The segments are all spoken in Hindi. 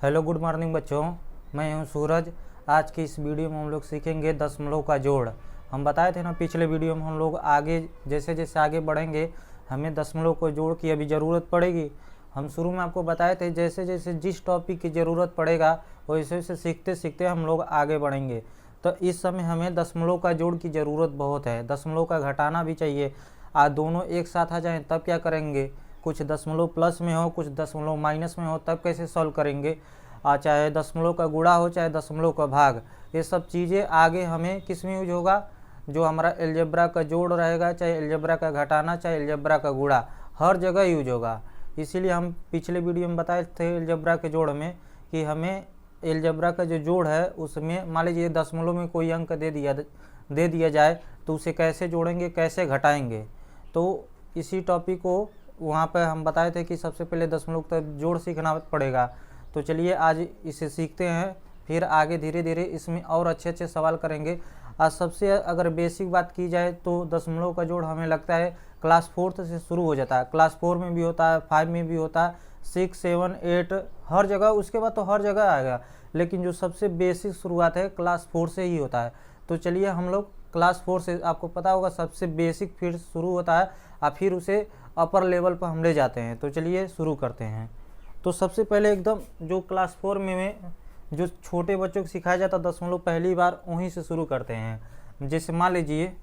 हेलो गुड मॉर्निंग बच्चों, मैं हूं सूरज। आज की इस वीडियो में हम लोग सीखेंगे दशमलव का जोड़। हम बताए थे ना पिछले वीडियो में, हम लोग आगे जैसे जैसे आगे बढ़ेंगे हमें दशमलव को जोड़ की अभी ज़रूरत पड़ेगी। हम शुरू में आपको बताए थे जैसे जैसे जिस टॉपिक की ज़रूरत पड़ेगा वैसे वैसे सीखते सीखते हम लोग आगे बढ़ेंगे। तो इस समय हमें दशमलव का जोड़ की ज़रूरत बहुत है, दशमलव का घटाना भी चाहिए। आज दोनों एक साथ आ जाएं तब क्या करेंगे, कुछ दशमलव प्लस में हो कुछ दशमलव माइनस में हो तब कैसे सॉल्व करेंगे। चाहे दशमलव का गुणा हो चाहे दशमलव का भाग, ये सब चीज़ें आगे हमें किस में यूज होगा, जो हमारा अलजेब्रा का जोड़ रहेगा, चाहे अलजेब्रा का घटाना चाहे अलजेब्रा का गुणा, हर जगह यूज होगा। इसीलिए हम पिछले वीडियो में बताए थे अलजेब्रा के जोड़ में कि हमें अलजेब्रा का जो जोड़ है उसमें मान लीजिए दशमलव में कोई अंक दे दिया जाए तो उसे कैसे जोड़ेंगे कैसे घटाएंगे। तो इसी टॉपिक को वहाँ पर हम बताए थे कि सबसे पहले दशमलव का जोड़ सीखना पड़ेगा। तो चलिए आज इसे सीखते हैं, फिर आगे धीरे धीरे इसमें और अच्छे अच्छे सवाल करेंगे। आज सबसे अगर बेसिक बात की जाए तो दशमलव का जोड़ हमें लगता है क्लास 4th से शुरू हो जाता है। क्लास 4 में भी होता है, 5 में भी होता है, 6, 7, 8 हर जगह, उसके बाद तो हर जगह आएगा, लेकिन जो सबसे बेसिक शुरुआत है क्लास 4 से ही होता है। तो चलिए हम लोग क्लास 4 से, आपको पता होगा सबसे बेसिक फिर शुरू होता है और फिर उसे अपर लेवल पर हम ले जाते हैं। तो चलिए शुरू करते हैं। तो सबसे पहले एकदम जो क्लास 4 में जो छोटे बच्चों को सिखाया जाता दशमलव पहली बार वहीं से शुरू करते हैं। जैसे मान लीजिए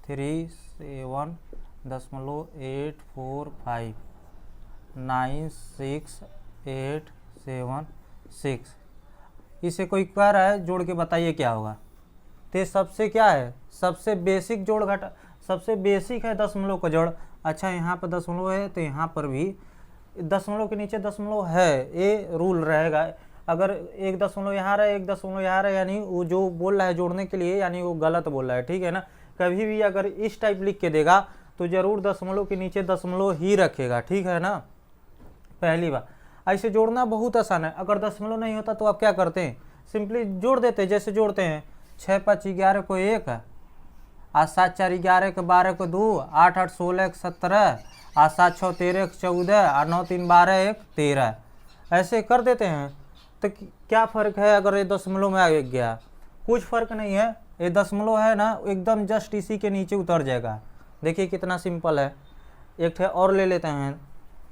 37.96876, इसे कोई कह रहा है जोड़ के बताइए क्या होगा। तो सबसे क्या है, सबसे बेसिक जोड़ घटा, सबसे बेसिक है दशमलव का जोड़। अच्छा यहाँ पर दशमलव है तो यहाँ पर भी दशमलव के नीचे दशमलव है, ये रूल रहेगा। अगर एक दशमलव यहाँ रहे एक दशमलव यहाँ रहे, यानी वो जो बोल रहा है जोड़ने के लिए यानी वो गलत बोल रहा है, ठीक है ना। कभी भी अगर इस टाइप लिख के देगा तो जरूर दशमलव के नीचे दशमलव ही रखेगा, ठीक है ना। पहली बार ऐसे जोड़ना बहुत आसान है। अगर दशमलव नहीं होता तो आप क्या करते हैं, सिंपली जोड़ देते हैं। जैसे जोड़ते हैं 6, 5, 11 को 1, 7, 4, 11 को 12 को 2, 8, 8, 16 को 17, 7, 6, 13 को 14, 9, 3, 12, 1, 13 ऐसे कर देते हैं। तो क्या फ़र्क है अगर ये दशमलव में आ गया, कुछ फ़र्क नहीं है। ये दशमलव है ना एकदम जस्ट इसी के नीचे उतर जाएगा। देखिए कितना सिंपल है। एक ठे और ले लेते हैं,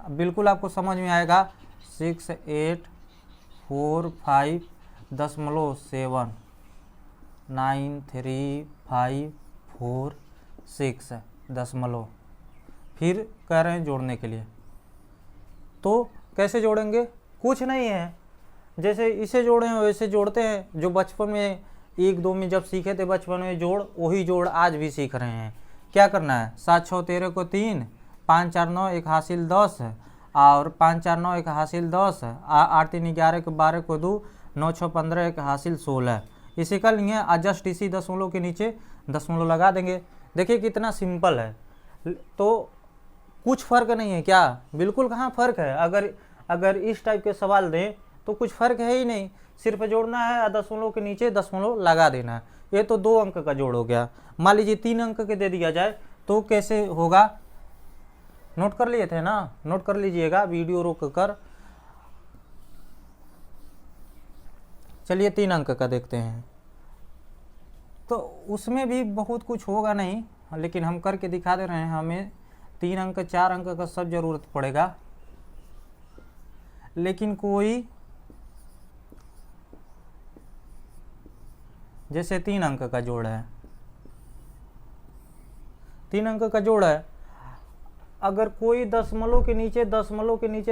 बिल्कुल आपको समझ में आएगा। 6845.93546 दशमलव, फिर कह रहे हैं जोड़ने के लिए। तो कैसे जोड़ेंगे, कुछ नहीं है, जैसे इसे जोड़े हैं वैसे जोड़ते हैं। जो बचपन में 1, 2 में जब सीखे थे बचपन में जोड़, वही जोड़ आज भी सीख रहे हैं। क्या करना है, 7, 6, 13 को 3, 5, 4, 9 1 हासिल 10 और 5, 4, 9 1 हासिल 10, 8, 3, 11 को 12 को 2, 9, 6, 15 1 हासिल 16। इसे कर लेंगे, जस्ट इसी दशमलव के नीचे दशमलव लगा देंगे। देखिए कितना सिंपल है। तो कुछ फ़र्क नहीं है क्या, बिल्कुल कहाँ फ़र्क है। अगर इस टाइप के सवाल दें तो कुछ फ़र्क है ही नहीं, सिर्फ जोड़ना है, दशमलव के नीचे दशमलव लगा देना है। ये तो 2 अंक का जोड़ हो गया। मान लीजिए 3 अंक के दे दिया जाए तो कैसे होगा, नोट कर लिए थे ना, नोट कर लीजिएगा वीडियो रोक कर। चलिए 3 अंक का देखते हैं। तो उसमें भी बहुत कुछ होगा नहीं, लेकिन हम करके दिखा दे रहे हैं। हमें 3 अंक 4 अंक का सब जरूरत पड़ेगा, लेकिन कोई जैसे 3 अंक का जोड़ है, 3 अंक का जोड़ है। अगर कोई दशमलव के नीचे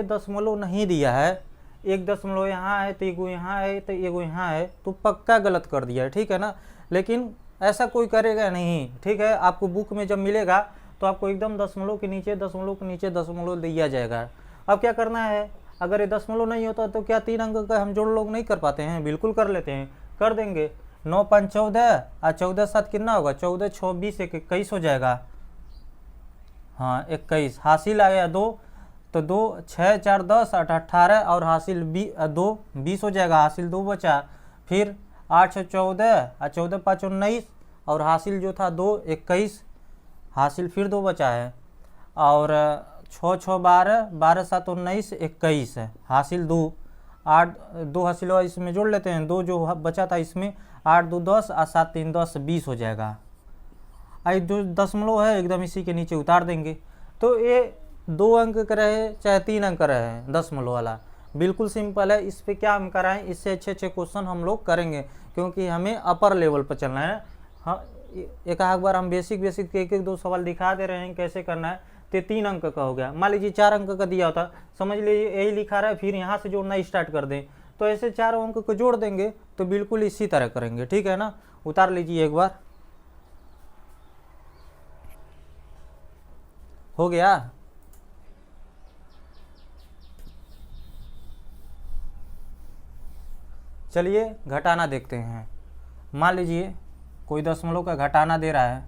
दशमलव नहीं दिया है, एक दशमलव यहाँ है तो एगो यहाँ है तो एगो यहाँ है, तो पक्का गलत कर दिया है, ठीक है ना। लेकिन ऐसा कोई करेगा नहीं, ठीक है। आपको बुक में जब मिलेगा तो आपको एकदम दशमलव के नीचे दशमलव दिया जाएगा। अब क्या करना है, अगर ये दशमलव नहीं होता तो क्या 3 अंक का हम जोड़ लोग नहीं कर पाते हैं, बिल्कुल कर लेते हैं, कर देंगे। 9, 5, 14 और 14, 7 कितना होगा, 14, 6, 20, 21 हो जाएगा। हाँ 21 हासिल आ गया 2, तो 2, 6, 4, 10, 8, 18 और हासिल 2 20 हो जाएगा, हासिल 2 बचा। फिर 8, 6, 14 और 14, 5, 19 और हासिल जो था 2, 21, हासिल फिर 2 बचा है। और 6, 6, 12, 12, 7, 19, 21 है, हासिल 2 8 2 हासिल इसमें जोड़ लेते हैं, 2 जो बचा था इसमें, 8 2 10 और 7 3 10 20 हो जाएगा। आई जो दशमलव है एकदम इसी के नीचे उतार देंगे। तो ये 2 अंक का रहे चाहे 3 अंक का रहे दशमलव वाला, बिल्कुल सिंपल है। इस पे क्या हम कराएं, इससे अच्छे अच्छे क्वेश्चन हम लोग करेंगे, क्योंकि हमें अपर लेवल पर चलना है। हाँ, एक बार हम बेसिक के एक 2 सवाल दिखा दे रहे हैं कैसे करना है। तो 3 अंक का हो गया, मान लीजिए 4 अंक का दिया होता, समझ लीजिए यही लिखा रहा है, फिर यहाँ से जोड़ना स्टार्ट कर दें, तो ऐसे 4 अंक को जोड़ देंगे, तो बिल्कुल इसी तरह करेंगे, ठीक है ना। उतार लीजिए एक बार, हो गया। चलिए घटाना देखते हैं। मान लीजिए कोई दशमलव का घटाना दे रहा है,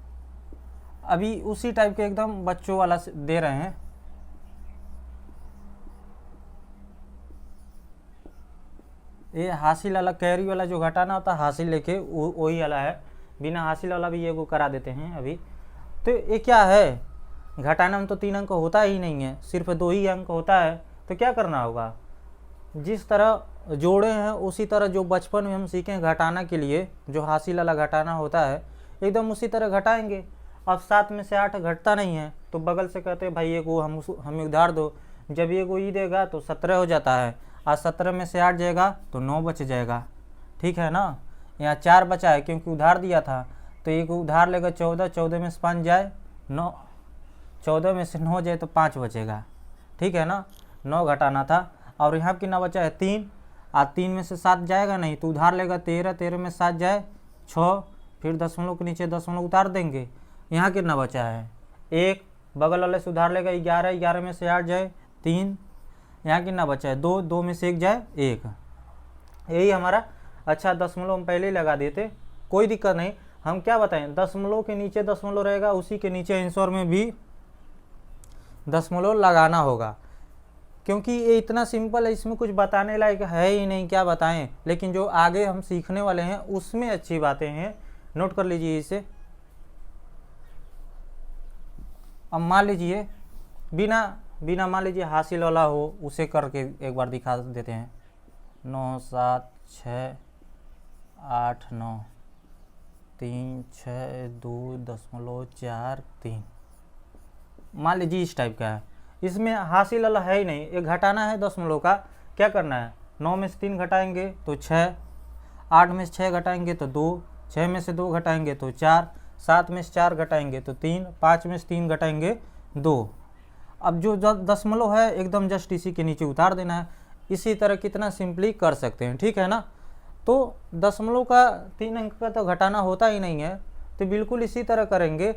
अभी उसी टाइप के एकदम बच्चों वाला दे रहे हैं। ये हासिल वाला कैरी वाला जो घटाना होता है, हासिल लेके वही वाला है, बिना हासिल वाला भी ये को करा देते हैं अभी। तो ये क्या है, घटाना में तो 3 अंक होता ही नहीं है, सिर्फ 2 ही अंक होता है। तो क्या करना होगा, जिस तरह जोड़े हैं उसी तरह जो बचपन में हम सीखें घटाना के लिए, जो हासिल वाला घटाना होता है एकदम उसी तरह घटाएंगे। अब 7 में से 8 घटता नहीं है, तो बगल से कहते हैं भाई ये को हमें उधार दो। जब ये को ई देगा तो 17 हो जाता है, आज 17 में से 8 जाएगा तो 9 बच जाएगा, ठीक है ना। यहाँ 4 बचा है क्योंकि उधार दिया था, तो एक उधार लेगा 14, 14 में से 5 जाए 9, 14 में से 9 जाए तो 5 बचेगा, ठीक है ना। 9 घटाना था। और यहाँ कितना बचा है 3, आज 3 में से 7 जाएगा नहीं, तो उधार लेगा 13, 13 में 7 जाए 6, फिर दशमलव के नीचे दशमलव उतार देंगे। यहाँ कितना बचा है 1, बगल वाले से उधार लेगा 11, 11 में से 8 जाए 3, यहाँ कितना बचा है 2, 2 में से 1 जाए 1। यही हमारा अच्छा दशमलव हम पहले ही लगा देते, कोई दिक्कत नहीं। हम क्या बताएं, दशमलव के नीचे दशमलव रहेगा, उसी के नीचे आंसर में भी दशमलव लगाना होगा, क्योंकि ये इतना सिंपल है, इसमें कुछ बताने लायक है ही नहीं, क्या बताएं। लेकिन जो आगे हम सीखने वाले हैं उसमें अच्छी बातें हैं, नोट कर लीजिए इसे। अब मान लीजिए बिना मान लीजिए हासिल वाला हो, उसे करके एक बार दिखा देते हैं। 9 7 6 8 9 3 6 2 दशमलव 4 3, मान लीजिए इस टाइप का है। इसमें हासिल वाला है ही नहीं, एक घटाना है दशमलव का। क्या करना है, 9 में से 3 घटाएंगे तो 6, 8 में से 6 घटाएंगे तो 2, 6 में से 2 घटाएंगे तो 4, 7 में से 4 घटाएंगे तो 3, 5 में से 3 घटाएंगे 2। अब जो दशमलव है एकदम जस्ट इसी के नीचे उतार देना है। इसी तरह कितना सिंपली कर सकते हैं, ठीक है ना। तो दशमलव का 3 अंक का तो घटाना होता ही नहीं है, तो बिल्कुल इसी तरह करेंगे।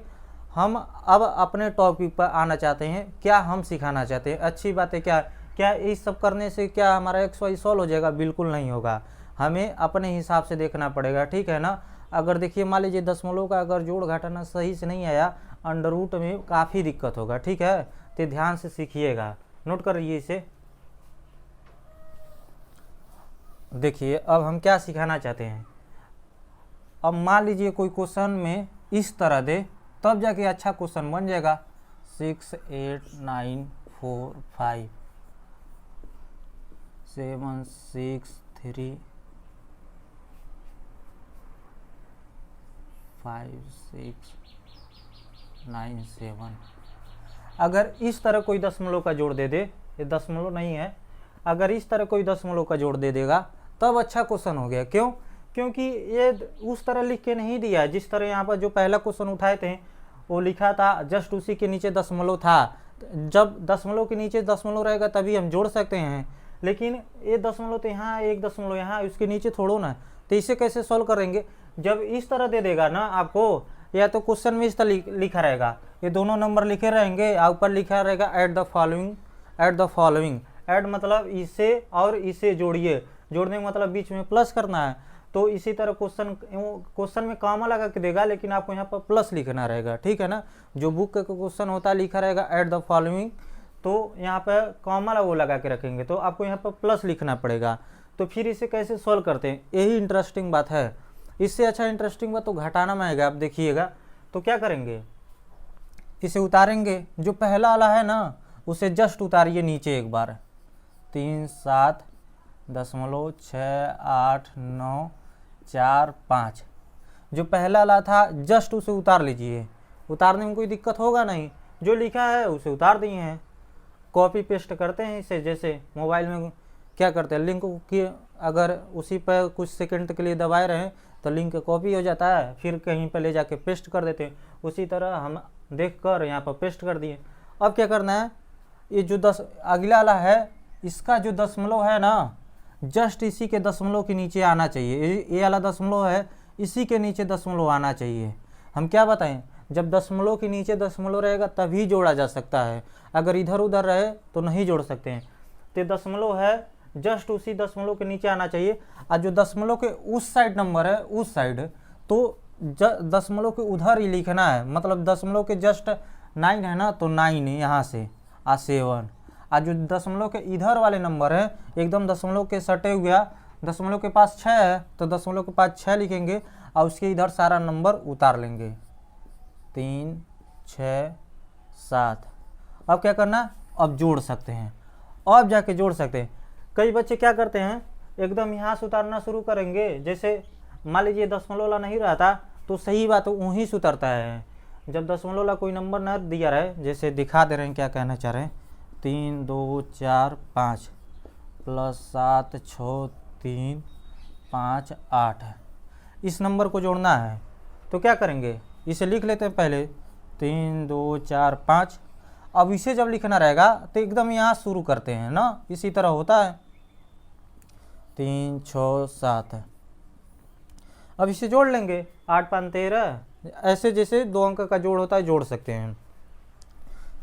हम अब अपने टॉपिक पर आना चाहते हैं, क्या हम सिखाना चाहते हैं। अच्छी बात है, क्या इस सब करने से क्या हमारा XY सॉल्व हो जाएगा, बिल्कुल नहीं होगा। हमें अपने हिसाब से देखना पड़ेगा, ठीक है ना। अगर देखिए मान लीजिए दशमलव का अगर जोड़ घटाना सही से नहीं आया, अंडर रूट में काफ़ी दिक्कत होगा, ठीक है। तो ध्यान से सीखिएगा, नोट करिए इसे। देखिए अब हम क्या सिखाना चाहते हैं। अब मान लीजिए कोई क्वेश्चन में इस तरह दे, तब जाके अच्छा क्वेश्चन बन जाएगा। 6 8 9 4 5 7 6 3 5 6 9 7। अगर इस तरह कोई दशमलव का जोड़ दे दे, ये दशमलव नहीं है, अगर इस तरह कोई दशमलव का जोड़ दे देगा तब अच्छा क्वेश्चन हो गया। क्यों, क्योंकि ये उस तरह लिख के नहीं दिया है जिस तरह यहाँ पर जो पहला क्वेश्चन उठाए थे वो लिखा था, जस्ट उसी के नीचे दशमलव था। जब दशमलव के नीचे दशमलव रहेगा तभी हम जोड़ सकते हैं, लेकिन ये दशमलव तो यहाँ, एक दशमलव यहाँ, उसके नीचे थोड़ो ना। तो इसे कैसे सॉल्व करेंगे, जब इस तरह दे देगा ना आपको, या तो क्वेश्चन में इस तरह लिखा रहेगा, ये दोनों नंबर लिखे रहेंगे, ऊपर लिखा रहेगा ऐड द फॉलोइंग। ऐड मतलब इसे और इसे जोड़िए, जोड़ने का मतलब बीच में प्लस करना है। तो इसी तरह क्वेश्चन में कॉमा लगा के देगा, लेकिन आपको यहाँ पर प्लस लिखना रहेगा, ठीक है ना। जो बुक का क्वेश्चन होता है लिखा रहेगा ऐड द फॉलोइंग, तो यहाँ पर कॉमा वो लगा के रखेंगे, तो आपको यहाँ पर प्लस लिखना पड़ेगा। तो फिर इसे कैसे सॉल्व करते हैं, यही इंटरेस्टिंग बात है। इससे अच्छा इंटरेस्टिंग बात तो घटाना में आएगा, आप देखिएगा। तो क्या करेंगे, इसे उतारेंगे, जो पहला वाला है ना उसे जस्ट उतारिए नीचे एक बार। 3 7 0.6894 जो पहला वाला था जस्ट उसे उतार लीजिए। उतारने में कोई दिक्कत होगा नहीं, जो लिखा है उसे उतार दिए हैं। कॉपी पेस्ट करते हैं इसे, जैसे मोबाइल में क्या करते हैं, लिंक की अगर उसी पर कुछ सेकंड के लिए दबाए रहें तो लिंक कॉपी हो जाता है, फिर कहीं पर ले जाके पेस्ट कर देते हैं। उसी तरह हम देख कर यहाँ पर पेस्ट कर दिए। अब क्या करना है, ये जो अगला वाला है इसका जो दशमलव है ना, जस्ट इसी के दशमलव के नीचे आना चाहिए। ये वाला दशमलव है, इसी के नीचे दशमलव आना चाहिए। हम क्या बताएं, जब दशमलव के नीचे दशमलव रहेगा तभी जोड़ा जा सकता है, अगर इधर उधर रहे तो नहीं जोड़ सकते हैं। तो दशमलव है जस्ट उसी दशमलव के नीचे आना चाहिए। और जो दशमलव के उस साइड नंबर है, उस साइड तो दशमलव के उधर ही लिखना है। मतलब दशमलव के जस्ट 9 है ना, तो 9 यहाँ से 7। और जो दशमलव के इधर वाले नंबर है एकदम दशमलव के सटे हुआ, दशमलव के पास 6 है तो दशमलव के पास 6 लिखेंगे और उसके इधर सारा नंबर उतार लेंगे। 3, 6, 7। अब क्या करना, अब जोड़ सकते हैं, अब जाके जोड़ सकते हैं। कई बच्चे क्या करते हैं, एकदम यहाँ से उतारना शुरू करेंगे। जैसे मान लीजिए दशमलव वाला नहीं रहता तो सही बात वहीं से उतरता है। जब दशमलव वाला कोई नंबर न दिया रहे, जैसे दिखा दे रहे हैं क्या कहना चाह रहे हैं, 3, 2, 4, 5 प्लस 7, 6, 3, 5, 8 है, इस नंबर को जोड़ना है। तो क्या करेंगे, इसे लिख लेते हैं पहले 3, 2, 4, 5। अब इसे जब लिखना रहेगा तो एकदम यहाँ शुरू करते हैं ना, इसी तरह होता है 3, 6, 7 है। अब इसे जोड़ लेंगे 8, 5, 13, ऐसे जैसे 2 अंक का जोड़ होता है जोड़ सकते हैं।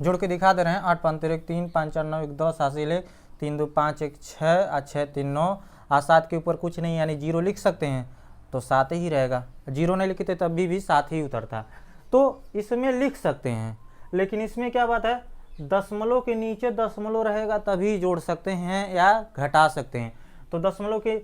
जोड़ के दिखा दे रहे हैं 8, 5, 13, 3, 5, 4, 9, 1, 10, हासिल 1, 3, 2, 5, 1, 6, 6, 3, 9। 7 के ऊपर कुछ नहीं यानी 0 लिख सकते हैं तो 7 ही रहेगा। 0 नहीं लिखते तब भी 7 ही उतरता। तो इसमें लिख सकते हैं, लेकिन इसमें क्या बात है, दशमलव के नीचे दशमलव रहेगा तभी जोड़ सकते हैं या घटा सकते हैं। तो दशमलव के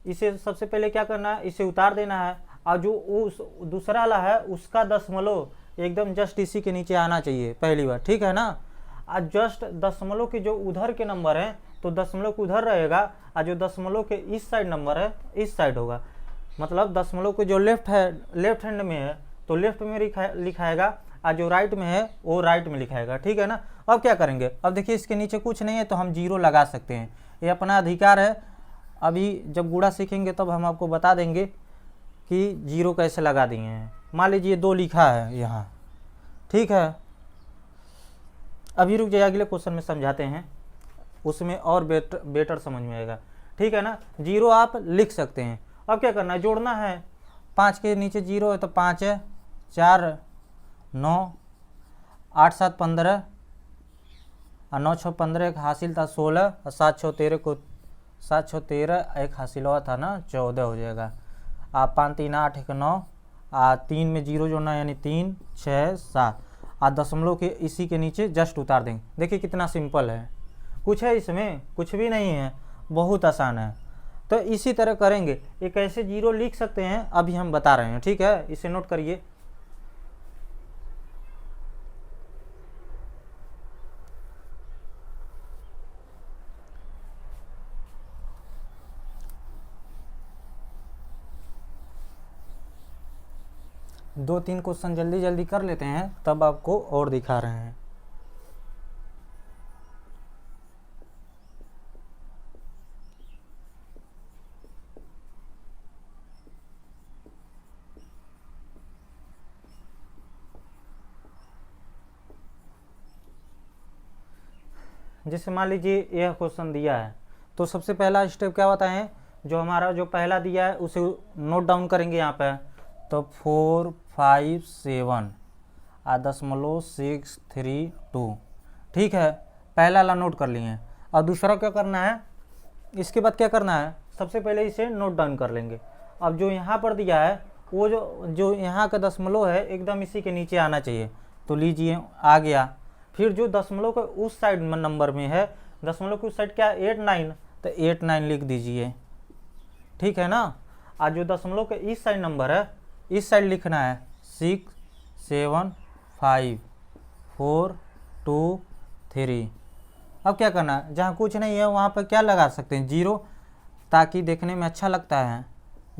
इसे सबसे पहले क्या करना है, इसे उतार देना है। और जो उस दूसरा वाला है उसका दशमलव एकदम जस्ट इसी के नीचे आना चाहिए पहली बार, ठीक है ना। और जस्ट दशमलव के जो उधर के नंबर हैं तो दशमलव के उधर रहेगा, और जो दशमलव के इस साइड नंबर है इस साइड होगा। मतलब दशमलव के जो लेफ्ट हैंड में है तो लेफ्ट में लिखाएगा, और जो राइट में है वो राइट में लिखाएगा, ठीक है ना। अब क्या करेंगे, अब देखिए इसके नीचे कुछ नहीं है तो हम 0 लगा सकते हैं, ये अपना अधिकार है। अभी जब गुणा सीखेंगे तब हम आपको बता देंगे कि 0 कैसे लगा दिए हैं। मान लीजिए 2 लिखा है यहाँ, ठीक है। अभी रुक जाइए, अगले क्वेश्चन में समझाते हैं, उसमें और बेटर समझ में आएगा, ठीक है ना। 0 आप लिख सकते हैं। अब क्या करना है, जोड़ना है। 5 के नीचे 0 है तो 5 है, 4, 9, 8, 7, 15 और 9, 6, 15, एक हासिल था 16 और 7, 6, 13 को 7, 6, 13 एक हासिल हुआ था ना 14 हो जाएगा। 5, 3, 8, 1, 9 3 में 0 जोड़ना यानी 3, 6, 7 दशमलव के इसी के नीचे जस्ट उतार देंगे। देखिए कितना सिंपल है, कुछ है इसमें, कुछ भी नहीं है, बहुत आसान है। तो इसी तरह करेंगे, एक ऐसे 0 लिख सकते हैं, अभी हम बता रहे हैं, ठीक है। इसे नोट करिए। दो तीन क्वेश्चन जल्दी जल्दी कर लेते हैं तब आपको और दिखा रहे हैं। जैसे मान लीजिए यह क्वेश्चन दिया है तो सबसे पहला स्टेप क्या होता है, जो हमारा जो पहला दिया है उसे नोट डाउन करेंगे यहाँ पे। तो 4, 5, 7 .632, ठीक है। पहला वाला नोट कर लिए। और दूसरा क्या करना है, इसके बाद क्या करना है, सबसे पहले इसे नोट डाउन कर लेंगे। अब जो यहाँ पर दिया है वो जो यहाँ का दशमलव है एकदम इसी के नीचे आना चाहिए, तो लीजिए आ गया। फिर जो दशमलव के उस साइड नंबर में है, दशमलव के उस साइड क्या 8, 9, तो 8, 9 लिख दीजिए, ठीक है ना। आज जो दशमलव के इस साइड नंबर है इस साइड लिखना है 6, 7, 5, 4, 2, 3। अब क्या करना है, जहाँ कुछ नहीं है वहाँ पर क्या लगा सकते हैं 0, ताकि देखने में अच्छा लगता है,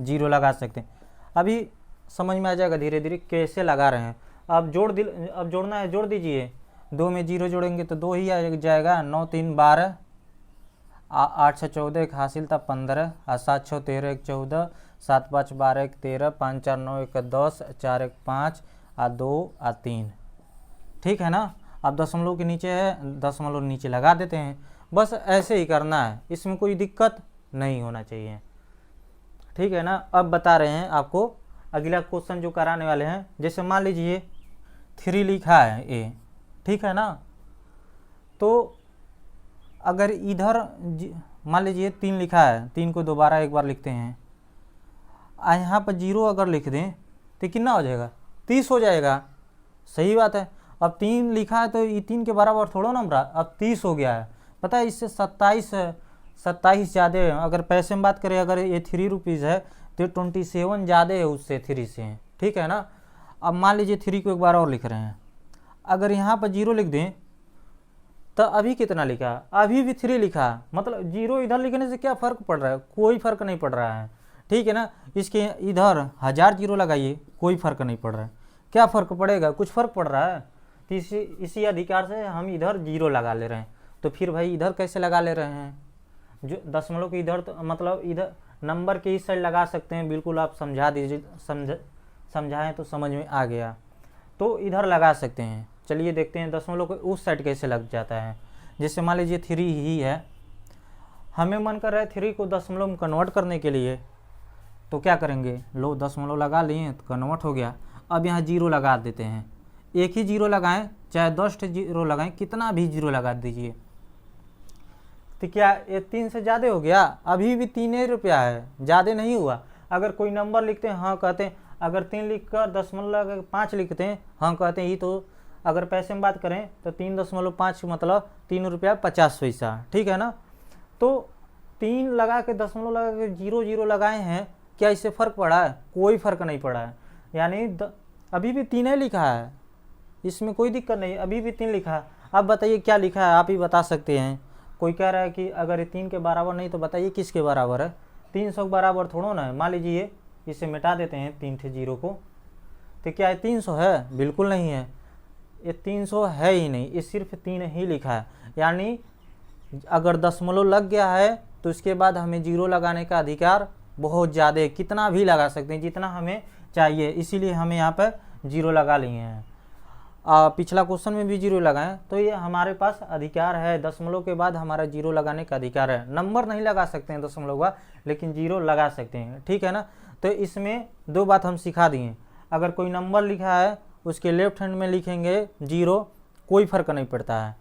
जीरो लगा सकते हैं। अभी समझ में आ जाएगा धीरे धीरे कैसे लगा रहे हैं। अब अब जोड़ना है, जोड़ दीजिए। 2 में 0 जोड़ेंगे तो 2 ही आ जाएगा। 9 3 12, 8 6 14, 1 हासिल था 15, 7 6 13, 1 14, 7 5 12, 1 13, 5 4 9, 1 10, 4 1 5, 2 3। ठीक है ना। अब दशमलव के नीचे है, दशमलव नीचे लगा देते हैं। बस ऐसे ही करना है, इसमें कोई दिक्कत नहीं होना चाहिए। ठीक है ना। अब बता रहे हैं आपको अगला क्वेश्चन जो कराने वाले हैं। जैसे मान लीजिए 3 लिखा है ए, ठीक है ना। तो अगर इधर मान लीजिए 3 लिखा है, 3 को दोबारा एक बार लिखते हैं, यहाँ पर 0 अगर लिख दें तो कितना हो जाएगा, 30 हो जाएगा। सही बात है। अब 3 लिखा है तो ये 3 के बराबर थोड़ा ना रहा, अब 30 हो गया है। पता है इससे 27 ज़्यादा है। अगर पैसे में बात करें, अगर ये 3 रुपीज़ है तो 27 ज़्यादा है उससे, 3 से। ठीक है ना। अब मान लीजिए 3 को एक बार और लिख रहे हैं, अगर यहाँ पर 0 लिख दें तो अभी कितना लिखा, अभी भी 3 लिखा। मतलब 0 इधर लिखने से क्या फ़र्क पड़ रहा है, कोई फ़र्क नहीं पड़ रहा है। ठीक है ना। इसके इधर 1000 0 लगाइए, कोई फ़र्क नहीं पड़ रहा है। क्या फ़र्क पड़ेगा, कुछ फ़र्क पड़ रहा है। तो इसी अधिकार से हम इधर 0 लगा ले रहे हैं। तो फिर भाई इधर कैसे लगा ले रहे हैं, जो दशमलव के इधर, तो मतलब इधर नंबर के इस साइड लगा सकते हैं। बिल्कुल आप समझा दीजिए, समझाएं तो समझ में आ गया। तो इधर लगा सकते हैं। चलिए देखते हैं दशमलव को उस साइड कैसे लग जाता है। जैसे मान लीजिए 3 ही है, हमें मन कर रहा है 3 को दशमलव में कन्वर्ट करने के लिए, तो क्या करेंगे, लो दशमलव लगा लिए तो कन्वर्ट हो गया। अब यहाँ 0 लगा देते हैं। एक ही 0 लगाएं, चाहे 10 0 लगाएं, कितना भी 0 लगा दीजिए। तो क्या ये 3 से ज़्यादा हो गया, अभी भी 3 रुपया है, ज़्यादा नहीं हुआ। अगर कोई नंबर लिखते हैं, हाँ कहते हैं, अगर 3 लिख कर दशमलव 5 लिखते हैं, हाँ कहते हैं ये तो, अगर पैसे में बात करें तो 3.5 मतलब 3 रुपया 50 पैसा। ठीक है ना। तो 3 लगा के दशमलव लगा के 0 0 लगाए हैं, क्या इससे फ़र्क पड़ा है, कोई फ़र्क नहीं पड़ा है। यानी अभी भी 3 लिखा है, इसमें कोई दिक्कत नहीं, अभी भी 3 लिखा है। अब बताइए क्या लिखा है, आप ही बता सकते हैं। कोई कह रहा है कि अगर ये 3 के बराबर नहीं, तो बताइए किसके बराबर है, 300 के बराबर थोड़ा ना है। मान लीजिए इसे मिटा देते हैं 3 थे 0 को, तो क्या ये 300 है, बिल्कुल नहीं है। ये 300 है ही नहीं, ये सिर्फ 3 ही लिखा है। यानी अगर दशमलव लग गया है तो उसके बाद हमें 0 लगाने का अधिकार बहुत ज़्यादा है, कितना भी लगा सकते हैं जितना हमें चाहिए। इसीलिए हमें यहाँ पर 0 लगा लिए हैं। पिछला क्वेश्चन में भी 0 लगाएं, तो ये हमारे पास अधिकार है। दशमलव के बाद हमारा 0 लगाने का अधिकार है। नंबर नहीं लगा सकते हैं दशमलव का, लेकिन 0 लगा सकते हैं। ठीक है ना। तो इसमें 2 बात हम सिखा दिए। अगर कोई नंबर लिखा है उसके लेफ्ट हैंड में लिखेंगे 0, कोई फ़र्क नहीं पड़ता है।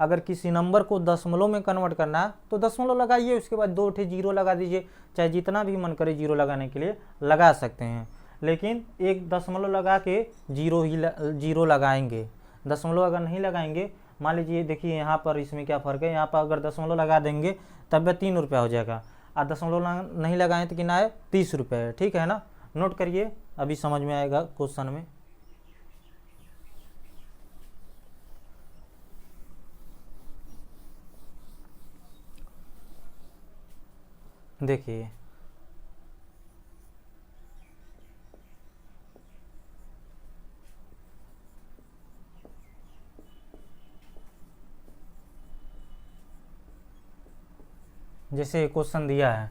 अगर किसी नंबर को दशमलव में कन्वर्ट करना है तो दशमलव लगाइए, उसके बाद 2 0 लगा दीजिए, चाहे जितना भी मन करे 0 लगाने के लिए लगा सकते हैं। लेकिन एक दशमलव लगा के 0 लगाएंगे। दशमलव अगर नहीं लगाएंगे, मान लीजिए देखिए यहाँ पर इसमें क्या फ़र्क है, यहाँ पर अगर दशमलव लगा देंगे तब 3 रुपया हो जाएगा, और दशमलव नहीं लगाएं तो कितना है, 30 रुपये है। ठीक है ना। नोट करिए, अभी समझ में आएगा क्वेश्चन में। देखिए जैसे क्वेश्चन दिया है,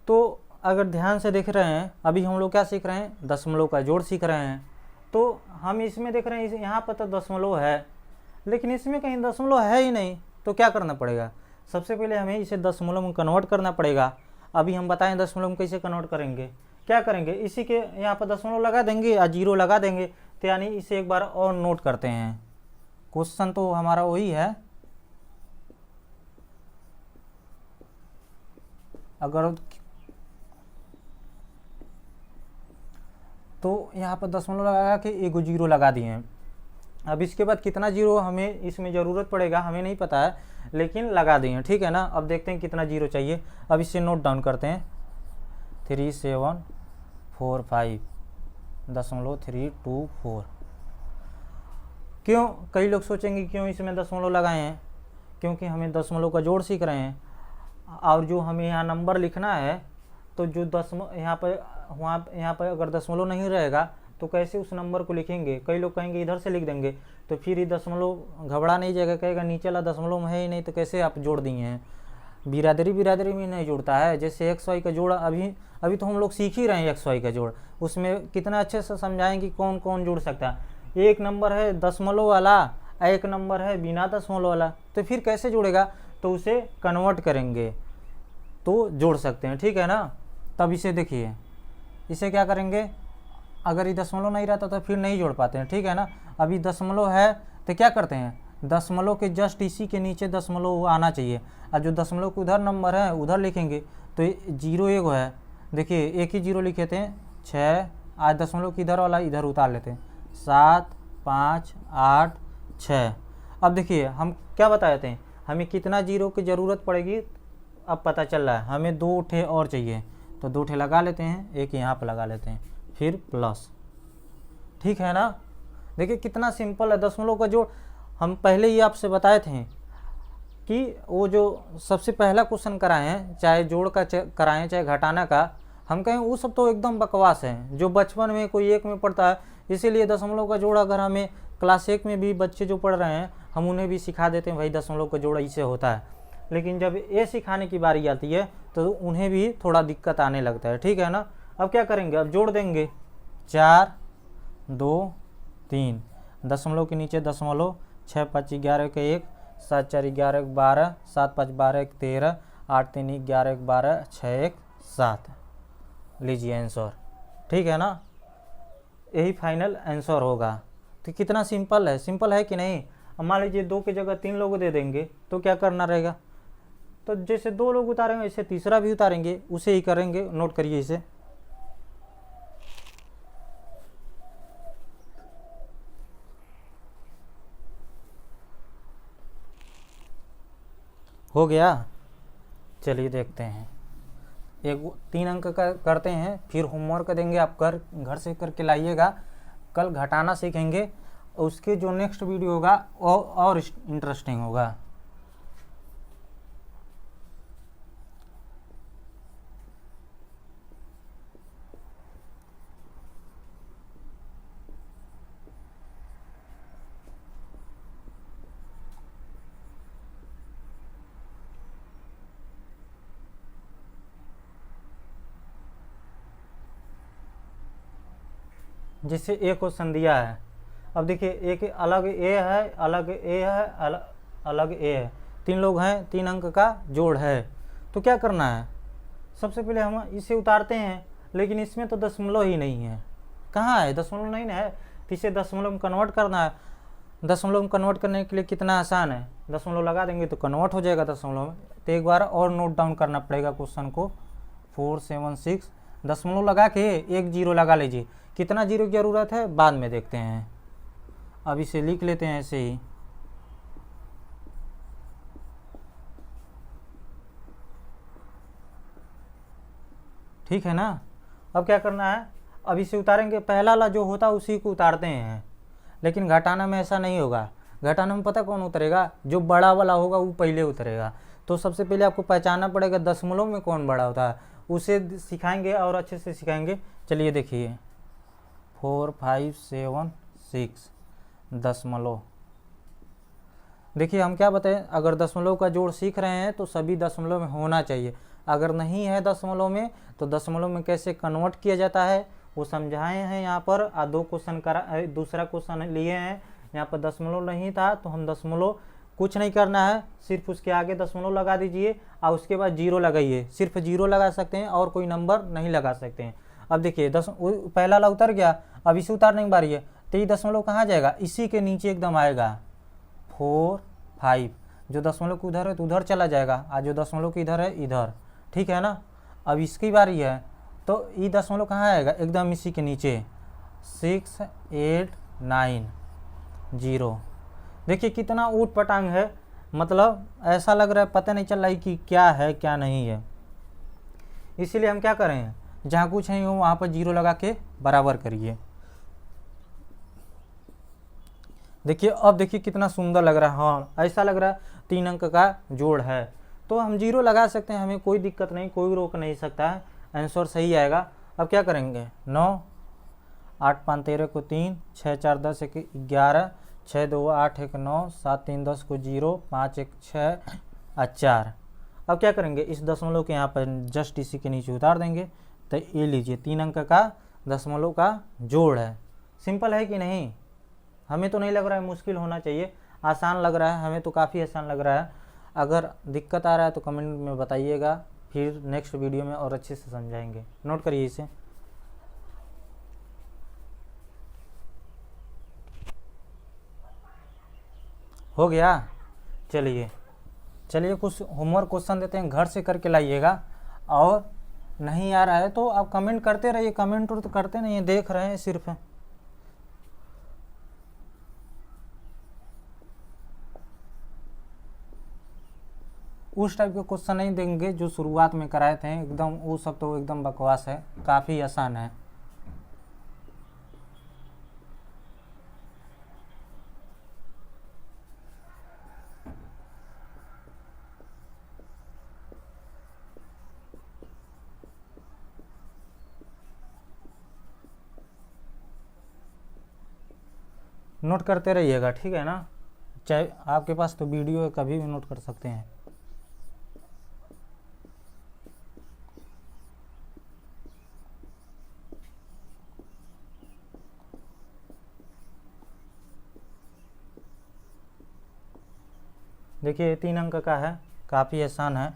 तो अगर ध्यान से देख रहे हैं, अभी हम लोग क्या सीख रहे हैं, दशमलव का जोड़ सीख रहे हैं। तो हम इसमें देख रहे हैं यहाँ पर तो दशमलव है, लेकिन इसमें कहीं दशमलव है ही नहीं। तो क्या करना पड़ेगा, सबसे पहले हमें इसे दशमलव में कन्वर्ट करना पड़ेगा। अभी हम बताएं दशमलव में कैसे कन्वर्ट करेंगे। क्या करेंगे, इसी के यहाँ पर दशमलव लगा देंगे या 0 लगा देंगे। तो यानी इसे एक बार और नोट करते हैं। क्वेश्चन तो हमारा वही है, अगर तो यहाँ पर दशमलव लगा के 1 0 लगा दिए हैं। अब इसके बाद कितना 0 हमें इसमें ज़रूरत पड़ेगा, हमें नहीं पता है, लेकिन लगा दिए। ठीक है ना। अब देखते हैं कितना 0 चाहिए। अब इसे नोट डाउन करते हैं, 3745.324। क्यों, कई लोग सोचेंगे क्यों इसमें दशमलव लगाए हैं, क्योंकि हमें दशमलव का जोड़ सीख रहे हैं। और जो हमें यहाँ नंबर लिखना है, तो जो दशमलव यहाँ पर अगर दशमलव नहीं रहेगा तो कैसे उस नंबर को लिखेंगे। कई लोग कहेंगे इधर से लिख देंगे, तो फिर ये दशमलव घबरा नहीं जाएगा, कहेगा नीचे वाला दशमलव में है ही नहीं, तो कैसे आप जोड़ दिए हैं। बिरादरी में नहीं जुड़ता है। जैसे एक्स वाई का जोड़ अभी तो हम लोग सीख ही रहे हैं एक्स वाई का जोड़, उसमें कितना अच्छे से समझाएं कि कौन कौन जुड़ सकता है। एक नंबर है दशमलव वाला, एक नंबर है बिना दशमलव वाला, तो फिर कैसे जुड़ेगा, तो उसे कन्वर्ट करेंगे तो जोड़ सकते हैं, ठीक है ना। तब इसे देखिए, इसे क्या करेंगे, अगर ये दशमलव नहीं रहता तो फिर नहीं जोड़ पाते हैं, ठीक है ना। अभी दशमलव है तो क्या करते हैं, दशमलव के जस्ट इसी के नीचे दशमलव आना चाहिए, और जो दशमलव के उधर नंबर है उधर लिखेंगे। तो ये 0 एक है, देखिए एक ही 0 लिखे थे 6, आज दशमलव की इधर वाला इधर उतार लेते हैं 7 5 8 6। अब देखिए हम क्या बताए थे, हमें कितना 0 की ज़रूरत पड़ेगी, अब पता चल रहा है हमें 2 ठे और चाहिए, तो 2 ठे लगा लेते हैं, एक यहाँ पर लगा लेते हैं, फिर प्लस, ठीक है ना। देखिए कितना सिंपल है दशमलव का जोड़। हम पहले ही आपसे बताए थे कि वो जो सबसे पहला क्वेश्चन कराए हैं, चाहे जोड़ का कराएं चाहे घटाना का, हम कहें वो सब तो एकदम बकवास है, जो बचपन में कोई एक में पढ़ता है। इसीलिए दशमलव का जोड़ अगर हमें क्लास 1 में भी बच्चे जो पढ़ रहे हैं, हम उन्हें भी सिखा देते हैं भाई दशमलव का जोड़ इससे होता है। लेकिन जब ये सिखाने की बारी आती है तो उन्हें भी थोड़ा दिक्कत आने लगता है, ठीक है ना। अब क्या करेंगे, अब जोड़ देंगे 4 2 3, दशमलव के नीचे दशमलव, 6 5 11 के 1, 7 4 11 12, 7 5 12 13, 8 3 11 12, 6 1 7। लीजिए आंसर, ठीक है ना, यही फाइनल आंसर होगा। तो कितना सिंपल है कि नहीं। अब मान लीजिए 2 की जगह 3 लोग दे देंगे तो क्या करना रहेगा, तो जैसे 2 लोग उतारेंगे वैसे तीसरा भी उतारेंगे, उसे ही करेंगे। नोट करिए इसे, हो गया। चलिए देखते हैं, एक 3 अंक का करते हैं, फिर होमवर्क देंगे, आप घर से करके लाइएगा। कल घटाना सीखेंगे, उसके जो नेक्स्ट वीडियो होगा और इंटरेस्टिंग होगा। जैसे ए क्वेश्चन दिया है, अब देखिए एक अलग ए है, अलग ए है, अलग ए है, 3 लोग हैं, 3 अंक का जोड़ है। तो क्या करना है, सबसे पहले हम इसे उतारते हैं, लेकिन इसमें तो दशमलव ही नहीं है। कहाँ है, दशमलव नहीं है, तो इसे दशमलव में कन्वर्ट करना है। दशमलव में कन्वर्ट करने के लिए कितना आसान है, दशमलव लगा देंगे तो कन्वर्ट हो जाएगा दशमलव में। तो एक बार और नोट डाउन करना पड़ेगा क्वेश्चन को, 476, दशमलव लगा के एक 0 लगा लीजिए। कितना 0 की ज़रूरत है बाद में देखते हैं, अब इसे लिख लेते हैं ऐसे ही। ठीक है ना। अब क्या करना है, अब इसे उतारेंगे, पहला वाला जो होता है उसी को उतारते हैं, लेकिन घटाना में ऐसा नहीं होगा। घटाना में पता कौन उतरेगा, जो बड़ा वाला होगा वो पहले उतरेगा। तो सबसे पहले आपको पहचानना पड़ेगा दशमलव में कौन बड़ा होता है, उसे सिखाएंगे और अच्छे से सिखाएंगे। चलिए देखिए, 4 5 7 6 दशमलव। देखिए हम क्या बताएं, अगर दशमलव का जोड़ सीख रहे हैं तो सभी दशमलव में होना चाहिए। अगर नहीं है दशमलव में तो दशमलव में कैसे कन्वर्ट किया जाता है वो समझाए हैं यहाँ पर। 2 क्वेश्चन दूसरा क्वेश्चन लिए हैं, यहाँ पर दशमलव नहीं था तो हम दशमलव, कुछ नहीं करना है, सिर्फ उसके आगे दशमलव लगा दीजिए और उसके बाद 0 लगाइए। सिर्फ 0 लगा सकते हैं और कोई नंबर नहीं लगा सकते हैं। अब देखिए पहला वाला उतर गया, अब इसे उतारने की बारी है, तो ये दशमलव कहाँ जाएगा, इसी के नीचे एकदम आएगा 4 5। जो दशमलव को उधर है तो उधर चला जाएगा, और जो दशमलव की इधर है इधर, ठीक है ना। अब इसकी बारी है तो ये दशमलव कहाँ आएगा, एकदम इसी के नीचे 6 8 9 0। देखिए कितना ऊट पटांग है, मतलब ऐसा लग रहा है पता नहीं चल रहा है कि क्या है क्या नहीं है। इसीलिए हम क्या करें, जहाँ कुछ नहीं हो वहाँ पर 0 लगा के बराबर करिए। देखिए अब देखिए कितना सुंदर लग रहा है, हाँ ऐसा लग रहा है 3 अंक का जोड़ है। तो हम 0 लगा सकते हैं, हमें कोई दिक्कत नहीं, कोई रोक नहीं सकता है, आंसर सही आएगा। अब क्या करेंगे, 9 8 5 13 को 3, 6 4 10 1 11, 6 2 8 1 9, 7 3 10 को 0, 5 1 6 और 4। अब क्या करेंगे, इस दशमलव के यहाँ पर जस्ट इसी के नीचे उतार देंगे। तो ये लीजिए 3 अंक का दशमलव का जोड़ है। सिंपल है कि नहीं? हमें तो नहीं लग रहा है मुश्किल होना चाहिए, आसान लग रहा है, हमें तो काफ़ी आसान लग रहा है। अगर दिक्कत आ रहा है तो कमेंट में बताइएगा, फिर नेक्स्ट वीडियो में और अच्छे से समझाएंगे। नोट करिए इसे। हो गया? चलिए कुछ होमवर्क क्वेश्चन देते हैं, घर से करके लाइएगा। और नहीं आ रहा है तो आप कमेंट करते रहिए, कमेंट तो करते नहीं है, देख रहे हैं सिर्फ। उस टाइप के क्वेश्चन नहीं देंगे जो शुरुआत में कराए थे एकदम, वो सब तो एकदम बकवास है, काफ़ी आसान है। नोट करते रहिएगा, ठीक है ना? चाहे आपके पास तो वीडियो है, कभी भी नोट कर सकते हैं। देखिए 3 अंक का है, काफ़ी आसान है।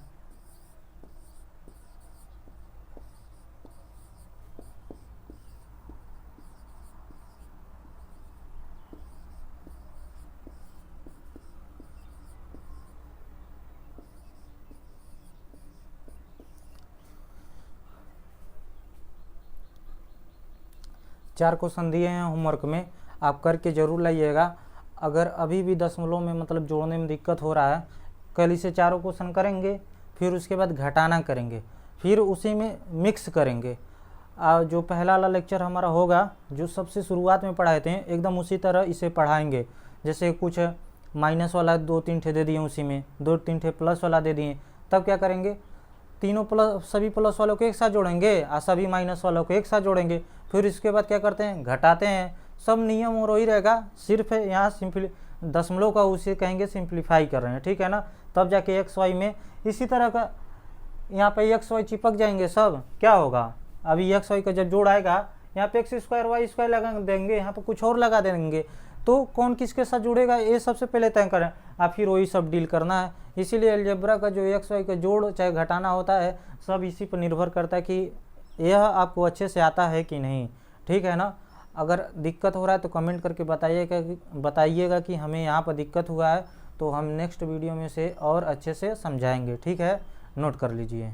चार क्वेश्चन दिए हैं होमवर्क में, आप करके ज़रूर लाइएगा। अगर अभी भी दशमलव में मतलब जोड़ने में दिक्कत हो रहा है, कल इसे चारों क्वेश्चन करेंगे, फिर उसके बाद घटाना करेंगे, फिर उसी में मिक्स करेंगे। जो पहला वाला लेक्चर हमारा होगा, जो सबसे शुरुआत में पढ़ाए थे, एकदम उसी तरह इसे पढ़ाएंगे। जैसे कुछ माइनस वाला 2-3 ठे दे दिए, उसी में 2-3 ठे प्लस वाला दे दिए। तब क्या करेंगे, तीनों प्लस, सभी प्लस वालों को एक साथ जोड़ेंगे और सभी माइनस वालों को एक साथ जोड़ेंगे। फिर इसके बाद क्या करते हैं, घटाते हैं। सब नियम और वही रहेगा, सिर्फ यहाँ दशमलव का उसे कहेंगे सिंप्लीफाई कर रहे हैं, ठीक है ना? तब जाके एक्स वाई में इसी तरह का यहाँ पे एक्स वाई चिपक जाएंगे सब। क्या होगा, अभी एक्स वाई का जब जोड़ आएगा, यहाँ पे एक्स स्क्वायर वाई स्क्वायर लगा देंगे, यहाँ पे कुछ और लगा देंगे, तो कौन किसके साथ जुड़ेगा ये सबसे पहले तय करें, आप फिर वही सब डील करना है। इसीलिए अलजेब्रा का जो एक्स वाई का जोड़ चाहे घटाना होता है, सब इसी पर निर्भर करता है कि यह आपको अच्छे से आता है कि नहीं, ठीक है ना? अगर दिक्कत हो रहा है तो कमेंट करके बताइएगा कि हमें यहाँ पर दिक्कत हुआ है, तो हम नेक्स्ट वीडियो में से और अच्छे से समझाएंगे, ठीक है? नोट कर लीजिए।